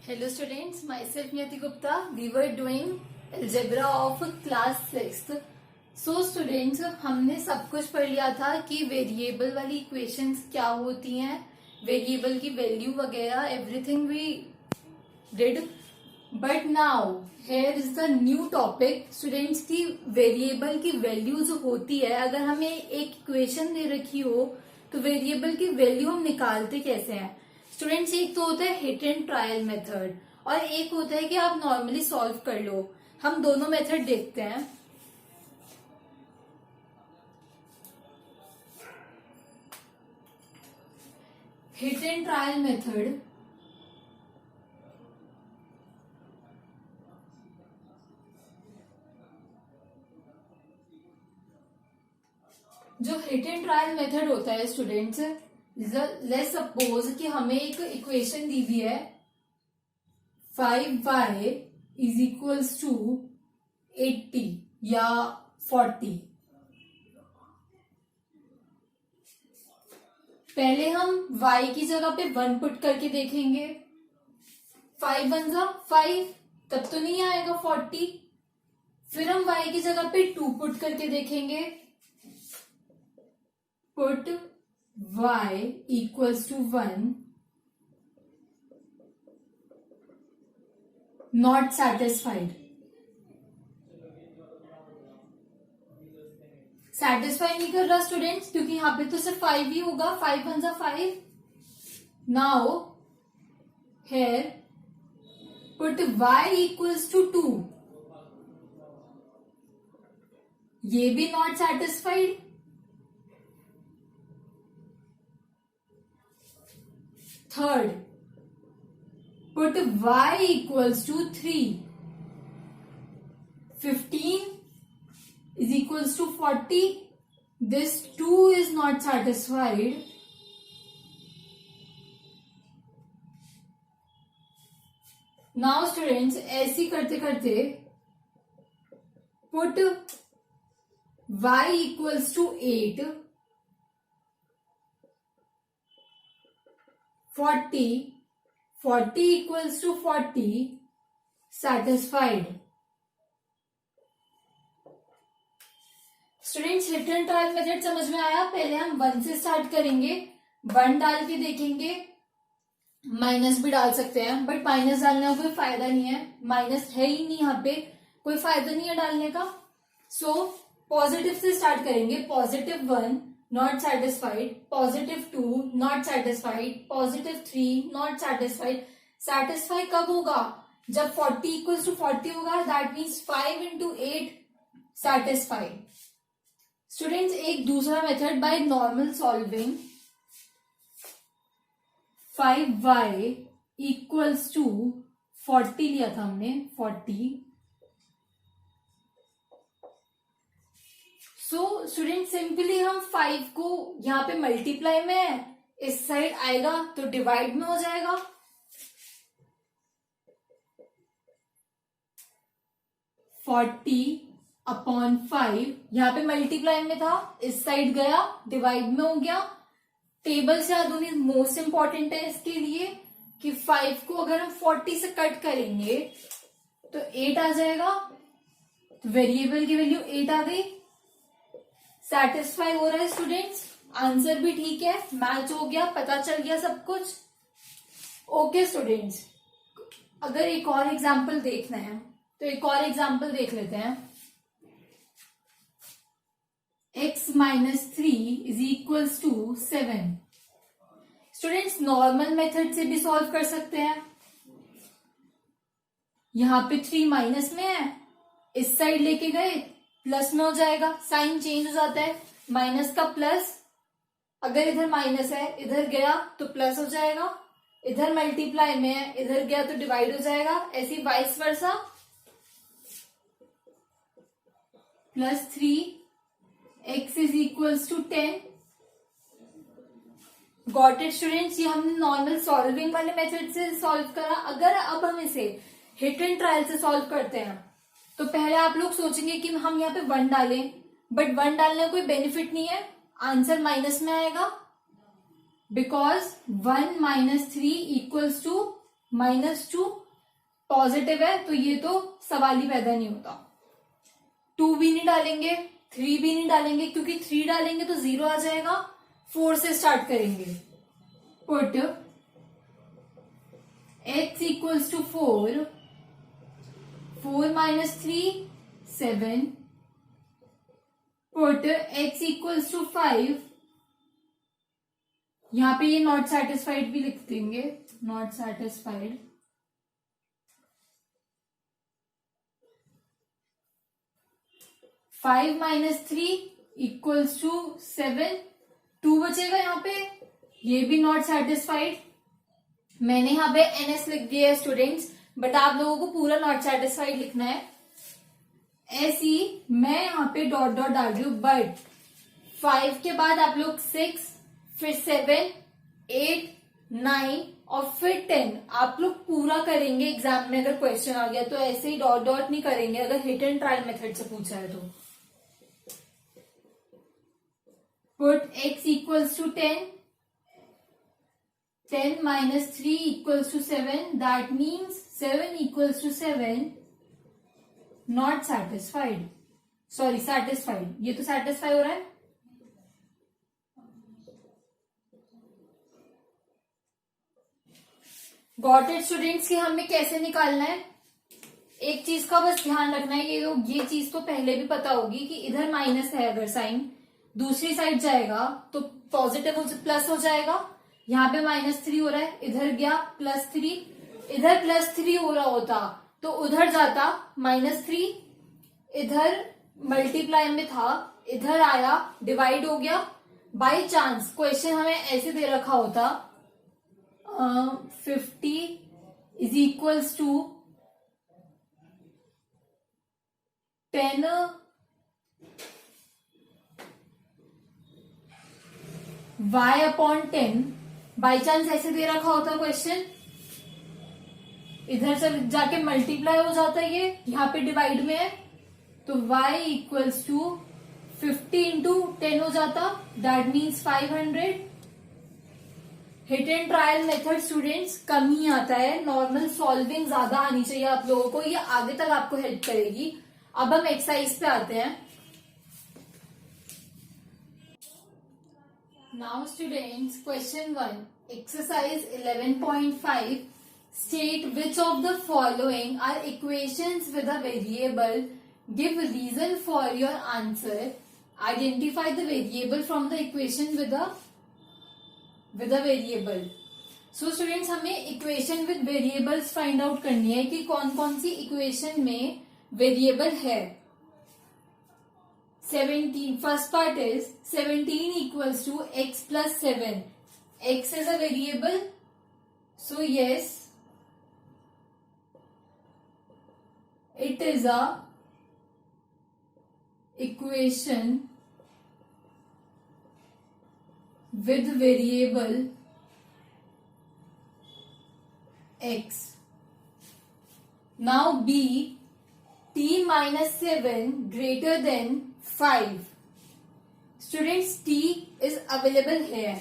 Hello students, myself Niyati Gupta. We were doing algebra of class 6th. So students, हमने सब कुछ पढ़ लिया था कि वेरिएबल वाली इक्वेशंस क्या होती हैं, वेरिएबल की वैल्यू वगैरह, everything we did. But now here is the new topic students की वेरिएबल की वैल्यू जो होती है, अगर हमें एक इक्वेशन दे रखी हो तो वेरिएबल की वैल्यू हम निकालते कैसे हैं स्टूडेंट्स. एक तो होता है हिट एंड ट्रायल मेथड और एक होता है कि आप नॉर्मली सॉल्व कर लो. हम दोनों मेथड देखते हैं. हिट एंड ट्रायल मेथड जो हिट एंड ट्रायल मेथड होता है स्टूडेंट्स, लेट्स सपोज कि हमें एक इक्वेशन दी हुई है 5y इज इक्वल्स टू 80 या 40. पहले हम y की जगह पे 1 पुट करके देखेंगे. 5 1 जा 5, तब तो नहीं आएगा 40. फिर हम y की जगह पे 2 पुट करके देखेंगे. Put y equals to 1, not satisfied. Satisfy नहीं कर रहा स्टूडेंट्स, क्योंकि यहाँ पे तो सिर्फ 5 ही होगा. 5 1 जा 5. Now here put y equals to 2. ये भी not satisfied. Third, put y equals to 3. 15 is equals to 40. This 2 is not satisfied. Now students, ऐसी करते करते put y equals to 8. 40 equals to 40, satisfied. Students, hit and trial method समझ में आया. पहले हम 1 से स्टार्ट करेंगे. 1 डाल के देखेंगे. माइनस भी डाल सकते हैं, बट माइनस डालने का कोई फायदा नहीं है. माइनस है ही नहीं यहाँ पे, कोई फायदा नहीं है डालने का. सो पॉजिटिव से स्टार्ट करेंगे. Positive 1 not satisfied, positive 2 not satisfied, positive 3 not satisfied. satisfy कब होगा? जब 40 equals to 40 होगा. that means 5 into 8 satisfied. Students, एक दूसरा method by normal solving. 5y equals to 40 लिया था हमने. 40. सो स्टूडेंट, सिंपली हम 5 को यहाँ पे मल्टीप्लाई में है, इस साइड आएगा तो डिवाइड में हो जाएगा. फोर्टी अपॉन 5 यहाँ पे मल्टीप्लाई में था, इस साइड गया डिवाइड में हो गया. टेबल से याद होनी मोस्ट इंपॉर्टेंट है इसके लिए कि 5 को अगर हम 40 से कट करेंगे तो 8 आ जाएगा. तो वेरिएबल की वैल्यू 8 आ गई. सेटिस्फाई हो रहा है स्टूडेंट्स. आंसर भी ठीक है, मैच हो गया, पता चल गया सब कुछ. ओके स्टूडेंट्स, अगर एक और एग्जांपल देखना है तो एक और एग्जांपल देख लेते हैं. x minus 3 is equals to 7. Students, normal method से भी सॉल्व कर सकते हैं. यहां पे 3 माइनस में है, इस साइड लेके गए प्लस में हो जाएगा. साइन चेंज हो जाता है, माइनस का प्लस. अगर इधर माइनस है, इधर गया तो प्लस हो जाएगा. इधर मल्टीप्लाई में है, इधर गया तो डिवाइड हो जाएगा. ऐसी vice versa. Plus 3 x is equals to 10. Got it students. ये हमने नॉर्मल सॉल्विंग वाले मेथड से सॉल्व करा. अगर अब हम इसे हिट एंड ट्रायल से सॉल्व करते हैं तो पहले आप लोग सोचेंगे कि हम यहाँ पे 1 डालें, बट 1 डालने का कोई बेनिफिट नहीं है. आंसर माइनस में आएगा. Because 1 minus 3 equals to -2 positive है तो ये तो सवाल ही पैदा नहीं होता। 2 भी नहीं डालेंगे, 3 भी नहीं डालेंगे, क्योंकि 3 डालेंगे तो 0 आ जाएगा। 4 से स्टार्ट करेंगे। Put x equals to 4, 4 minus 3 7, put x equals to 5, यहां पे ये नॉट सेटिस्फाइड भी लिख देंगे, not satisfied. 5 minus 3 equals to 7, 2 बचेगा यहाँ पे, ये भी नॉट सेटिस्फाइड। मैंने यहाँ पे NS लिख दिया है स्टूडेंट्स, बट आप लोगों को पूरा नॉट सेटिस्फाइड लिखना है। ऐसी मैं यहाँ पे डॉट डॉट डाल रही हूँ, बट 5 के बाद आप लोग 6, फिर 7, 8, 9 और फिर 10 आप लोग पूरा करेंगे। एग्जाम में अगर क्वेश्चन आ गया तो ऐसे ही डॉट डॉट नहीं करेंगे, अगर हिट एंड ट्रायल मेथड से पूछा है तो। Put x equals to 10, 10 minus 3 equals to 7, that means 7 equals to 7, not satisfied, sorry satisfied, ये तो satisfy हो रहा है। Got it स्टूडेंट्स कि हमें कैसे निकालना है। एक चीज का बस ध्यान रखना है, ये चीज तो पहले भी पता होगी कि इधर माइनस है, अगर साइन दूसरी साइड जाएगा तो पॉजिटिव प्लस हो जाएगा। यहाँ पे -3 हो रहा है, इधर गया +3, इधर +3 हो रहा होता तो उधर जाता -3, इधर मल्टीप्लाई में था, इधर आया डिवाइड हो गया। बाय चांस क्वेश्चन हमें ऐसे दे रखा होता 50 is equals to 10 y upon 10, by chance ऐसे दे रखा होता क्वेश्चन, इधर से जाके मल्टीप्लाई हो जाता है, ये यहाँ पे डिवाइड में है तो y इक्वल्स टू 50 इंटू 10 हो जाता, that means 500। Hit and trial method students कम ही आता है, नॉर्मल सॉल्विंग ज्यादा आनी चाहिए आप लोगों को, ये आगे तक आपको हेल्प करेगी। अब हम एक्सरसाइज पे आते हैं। Now students, question 1, exercise 11.5, state which of the following are equations with a variable, give reason for your answer, identify the variable from the equation with a variable। So students, हमें equation with variables find out करनी है कि कौन कौन सी equation में variable है। 17, first part is 17 equals to x plus 7. X is a variable, so yes, it is a equation with variable x. Now B, t minus 7 greater than 5. Students, t is available here,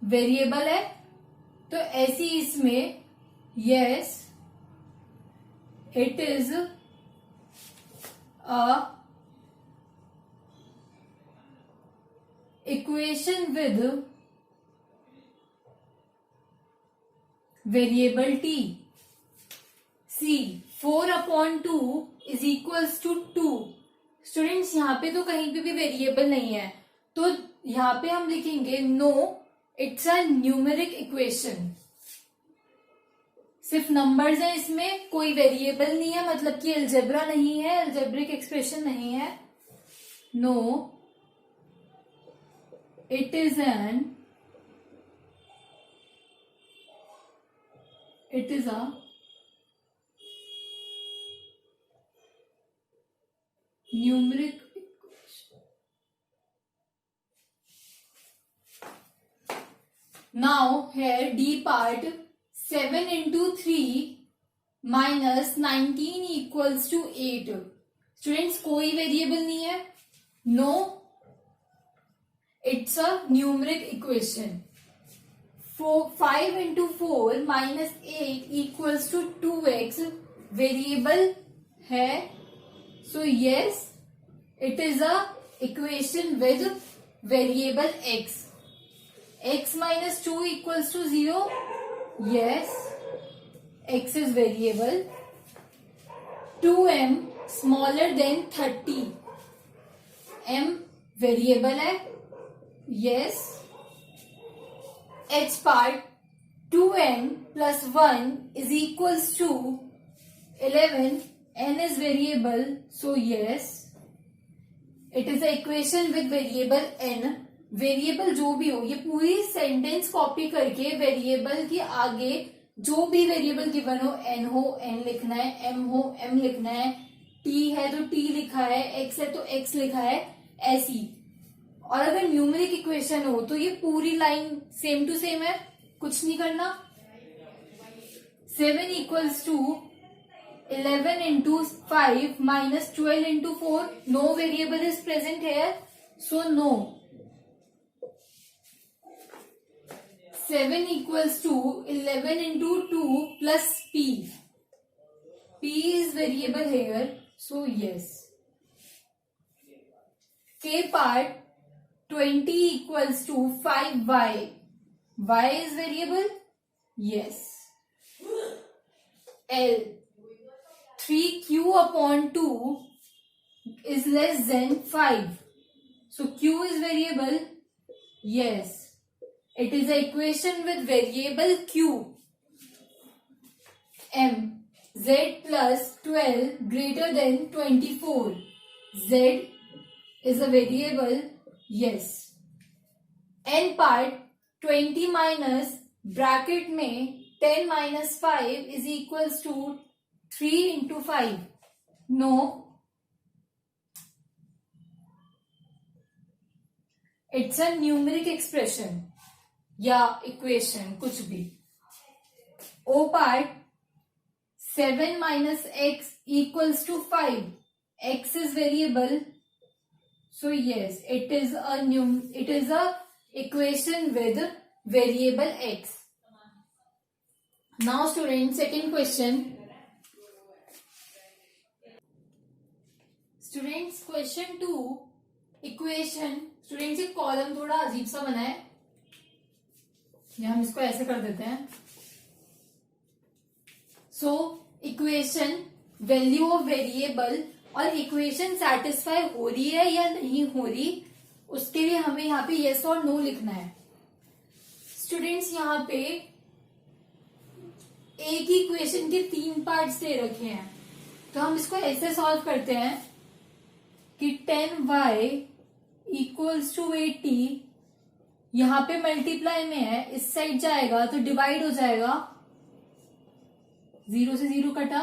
variable है तो ऐसी इसमें yes it is a equation with variable t। C, 4/2 is equals to 2। Students यहाँ पे तो कहीं पे भी वेरिएबल नहीं है तो यहाँ पे हम लिखेंगे no, it's a numeric equation. सिर्फ नंबर्स हैं इसमें, कोई वेरिएबल नहीं है, मतलब कि अलजेब्रा नहीं है, अलजेब्रिक एक्सप्रेशन नहीं है। No, it is a numeric equation। Now here D part, 7 into 3 minus 19 equals to 8। Students कोई वेरिएबल नहीं है, no, it's a numeric equation. 5 into 4 minus 8 equals to 2x variable है. So yes, it is a equation with variable x. X minus 2 equals to 0. Yes, x is variable. 2m smaller than 30. m variable है. Yes. H part 2n plus 1 is equals to 11. n is variable, so yes, it is a equation with variable n. Variable जो भी हो, ये पूरी sentence copy करके variable के आगे जो भी वेरिएबल गिवन हो, n हो n लिखना है, m हो m लिखना है, t है तो t लिखा है, x है तो x लिखा है, ऐसी. और अगर न्यूमेरिक इक्वेशन हो तो ये पूरी लाइन सेम टू सेम है, कुछ नहीं करना. 7 equals to 11 into 5 minus 12 into 4. No variable is present here, so no. 7 equals to 11 into 2 plus p. P is variable here, so yes. K part 20 equals to 5y. Y is variable? Yes. L 3q upon 2 is less than 5. So q is variable? Yes. It is an equation with variable q. M z plus 12 greater than 24. Z is a variable? Yes. N part 20 minus bracket में 10 minus 5 is equals to 3 into 5. No. It's a numeric expression या equation, कुछ भी. O part 7 minus x equals to 5. X is variable, so yes, it is a equation with variable x. Now students, second question. Students, question 2 equation. Students ये column थोड़ा अजीब सा बना है, या हम इसको ऐसे कर देते हैं. So equation value of variable, और इक्वेशन सेटिस्फाई हो रही है या नहीं हो रही, उसके लिए हमें यहाँ पे यस और नो लिखना है. स्टूडेंट्स यहाँ पे एक ही इक्वेशन के 3 पार्ट्स दे रखे हैं, तो हम इसको ऐसे सॉल्व करते हैं कि 10y इक्वल्स टू 80. यहां पे मल्टीप्लाई में है, इस साइड जाएगा तो डिवाइड हो जाएगा, 0 से 0 कटा.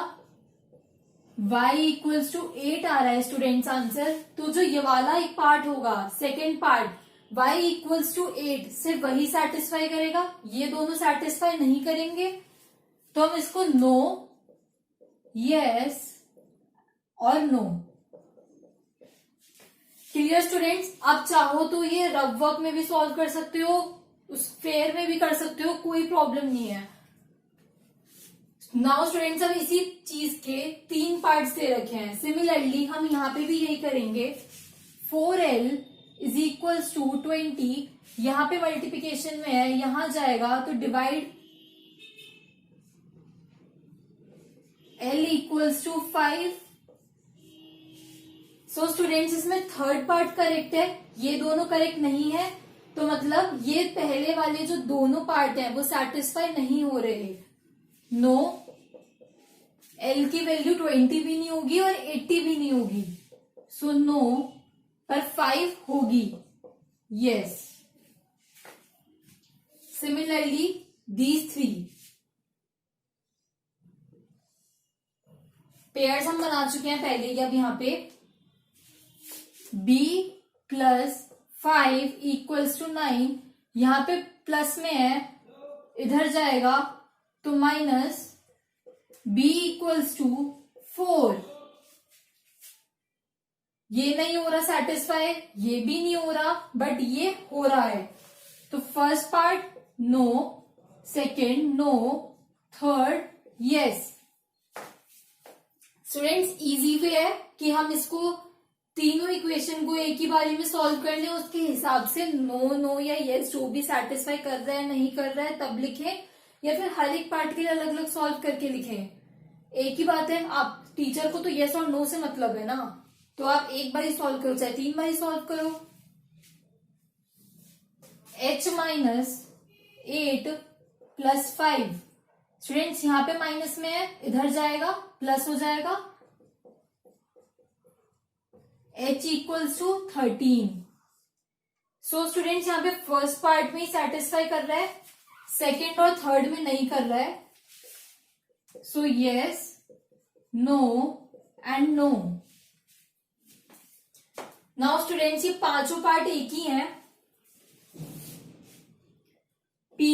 y इक्वल्स टू 8 आ रहा है स्टूडेंट्स आंसर. तो जो ये वाला एक पार्ट होगा, second part, y equals to 8, सिर्फ वही सेटिस्फाई करेगा, ये दोनों सेटिस्फाई नहीं करेंगे. तो हम इसको नो, यस और नो. Clear students? आप चाहो तो ये रफ वर्क में भी सॉल्व कर सकते हो, उस फेयर में भी कर सकते हो, कोई प्रॉब्लम नहीं है. नाउ स्टूडेंट्स, अब इसी चीज के 3 पार्ट्स दे रखे हैं. सिमिलरली हम यहाँ पे भी यही करेंगे. 4l is equals to 20. यहाँ पे मल्टीप्लीकेशन में है, यहां जाएगा तो divide, l equals to 5. So students, इसमें थर्ड पार्ट करेक्ट है, ये दोनों करेक्ट नहीं है, तो मतलब ये पहले वाले जो दोनों पार्ट हैं वो सेटिस्फाई नहीं हो रहे. नो, एल की वैल्यू 20 भी नहीं होगी और 80 भी नहीं होगी, सो नो, पर 5 होगी. यस. सिमिलरली दीज 3 पेयर्स हम बना चुके हैं पहले. अब यहाँ पे b प्लस 5 इक्वल्स टू 9. यहां पे प्लस में है, इधर जाएगा तो माइनस, b इक्वल्स टू 4. ये नहीं हो रहा सेटिस्फाई, ये भी नहीं हो रहा, बट ये हो रहा है. तो first part no, second no, third yes. Students easy way है कि हम इसको तीनों इक्वेशन को एक ही बारी में सॉल्व कर लें, उसके हिसाब से नो नो या यस जो भी सेटिस्फाई कर रहा है नहीं कर रहा है तब लिखें, या फिर हर एक पार्ट के लिए अलग अलग सॉल्व करके लिखें। एक ही बात है, आप टीचर को तो यस और नो से मतलब है ना, तो आप एक बार ही सॉल्व करो चाहे 3 बार ही सॉल्व करो। h माइनस 8 प्लस 5, स्टूडेंट्स यहाँ पे माइनस में है, इधर जाएगा प्लस हो जाएगा, h equals to 13। So students यहाँ पे फर्स्ट पार्ट में ही सेटिस्फाई कर रहा है, सेकेंड और थर्ड में नहीं कर रहा है। So yes, no and no. Now students ये पांचों पार्ट एक ही हैं। p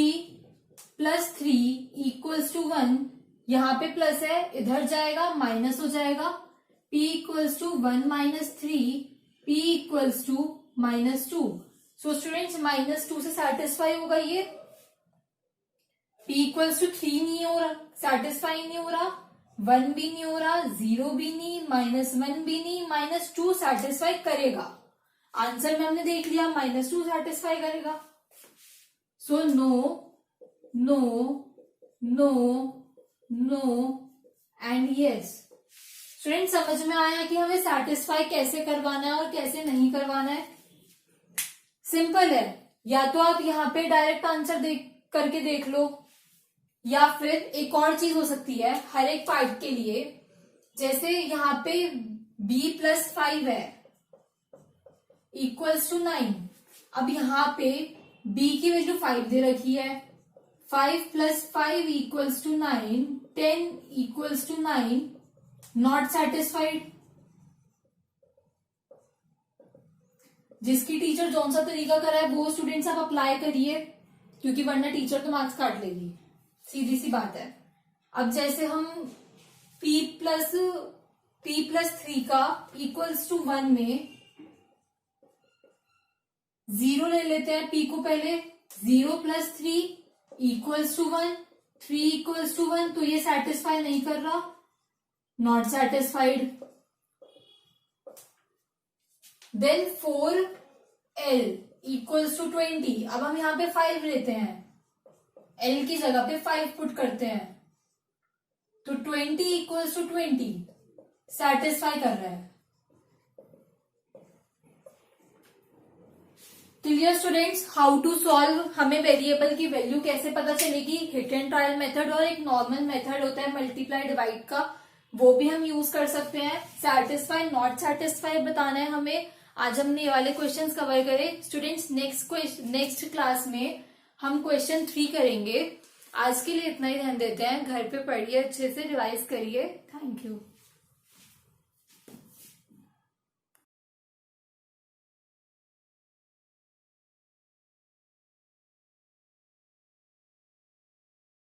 प्लस 3 इक्वल्स टू 1, यहां पे प्लस है इधर जाएगा माइनस हो जाएगा, p equals to 1 minus 3, p equals to -2। So students -2 से सेटिस्फाई होगा ये, p इक्वल्स टू 3 नहीं हो रहा, सेटिस्फाई नहीं हो रहा, 1 भी नहीं हो रहा, 0 भी नहीं, -1 भी नहीं, -2 सेटिस्फाई करेगा। आंसर में हमने देख लिया -2 सेटिस्फाई करेगा। So no no no no and yes. Student समझ में आया कि हमें सेटिस्फाई कैसे करवाना है और कैसे नहीं करवाना है? सिंपल है, या तो आप यहाँ पे डायरेक्ट आंसर करके देख लो, या फिर एक और चीज हो सकती है हर एक पार्ट के लिए, जैसे यहाँ पे b प्लस 5 है इक्वल्स टू 9। अब यहाँ पे b की वैल्यू 5 दे रखी है, 5 plus 5 equals to 9, 10 equals to 9, not satisfied. जिसकी टीचर जौन सा तरीका करा है वो स्टूडेंट्स आप अप्लाई करिए, क्योंकि वरना टीचर तो मार्क्स काट लेगी, सीधी सी बात है। अब जैसे हम p प्लस 3 का इक्वल्स टू 1 में 0 ले लेते हैं, p को पहले, 0 plus 3 equals to 1, 3 equals to 1, तो ये सेटिस्फाई नहीं कर रहा, not satisfied. Then 4l equals to 20। अब हम यहाँ पे 5 लेते हैं, l की जगह पे 5 पुट करते हैं, तो 20 इक्वल्स टू 20 सेटिस्फाई कर रहा है। Clear students, how to solve, हमें वेरिएबल की वैल्यू कैसे पता चलेगी? हिट एंड ट्रायल मेथड और एक नॉर्मल मेथड होता है मल्टीप्लाई डिवाइड का, वो भी हम यूज कर सकते हैं। सेटिस्फाई नॉट सेटिस्फाई बताना है हमें। आज हमने ये वाले क्वेश्चंस कवर करे। स्टूडेंट्स नेक्स्ट क्लास में हम क्वेश्चन 3 करेंगे। आज के लिए इतना ही ध्यान देते हैं, घर पे पढ़िए, अच्छे से रिवाइज करिए। Thank you.